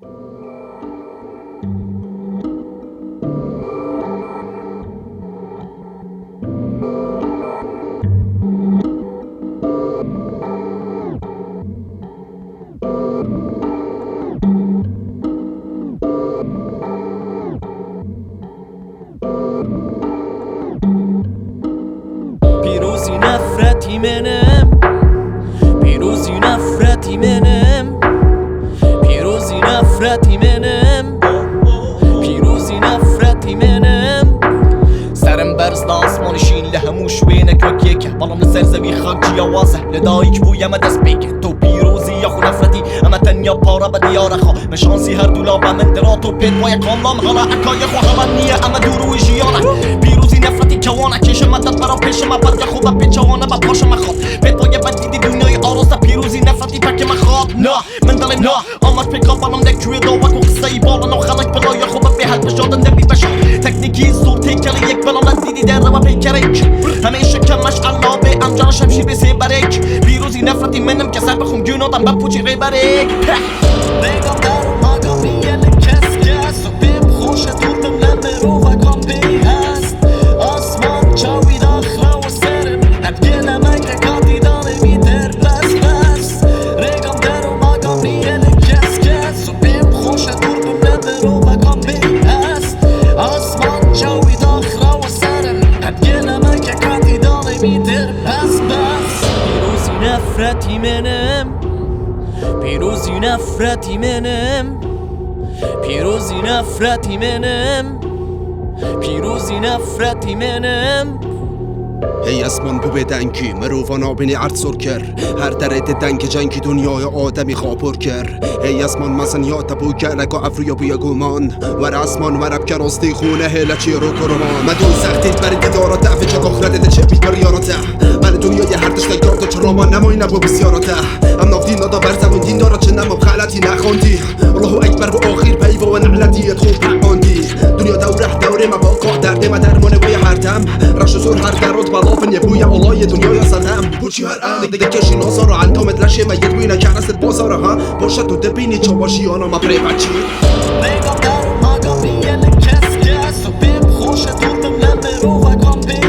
Pîrozî nefretî menem, pîrozî nefretî menem, pîrozî nefretî menem, pîrozî nefretî menem. سرم برز دا آسمان شین لهمو شوینه کاکیکه بلام لسر زوی خاک جیاوازه لدایک بوی اما دست بیکه تو پیروزی یا خو نفرتی اما تنیا پارا به دیاره خوا نشانسی هر دولا به من دراتو پید وای کاملام حالا حکایه خو هوانیه اما دوروی جیانه پیروزی نفرتی کوانه کشه مدد برا پیش ما بد یا خوبه پیچوانه با پاش مخواد پید وای بدیدی دنیای آراسته پیروزی نفرتی پک مخواد نه من دلم نه آمد پیکا بلام دکوی داوک و قصه ای بالا خلق بلای خوبه به حد بشادن نبی بشاد تکنیکی زور تیکلی یک بلام دیدی در روا پیکرک همیشه کمش علابه انجام شمشیر بسی برک پیروزی نفرتی منم که سر بخون گونادم با پوچی غیبرک ریگم در و ماگم میل کس کس و بیم خوش دوردم نمرو و کامپی هست آسمان چاوی داخلا و سرم هد گلم اگه کاتی دانه میتر بس بس ریگم در و ماگم میل کس کس و بیم خوش دوردم نمرو و کامپی هست آسمان چاوی داخلا و سرم هد گلم اگه کاتی دانه میتر بس بس پیروزی نفرتی منم پیروزی نفرتی منم پیروزی نفرتی منم پیروزی نفرتی منم هی اسمان بو بدنکی مروفان آبینی عرض سر کر هر درد دنگ جنگی دنیای آدمی خوابور کر هی اسمان مزن یا تبو گلک و افریا بویا گومان ور اسمان ورب کراستی خونه هیلا چی رو کرمان مدون سختید برید دارا دفع چه داخل ده چه بیت بر یاراته من دنیای هر دشت یارتا چرا ما نمایی نبو بسیاراته ام نافدین نادا برزمون دین دارا چه نمو خلطی نخوندی الله اکبر و آخیر پیوا و نعلتیت خوب حقاندی دنیا دوره ما باقا درده ما درمانه بوی هر دم رش زور هر درات بلافن یبوی اولای دنیای سرهم بوچی هر ام دیگه کشی نازارا انتامت لشه ما یدوی نکرست بازارا ها باشد تو دبینی چواشی آنا ما پری بچی ریگم در و ماگم میل کس کس و بیم خوش دوردم نمرو و کامپی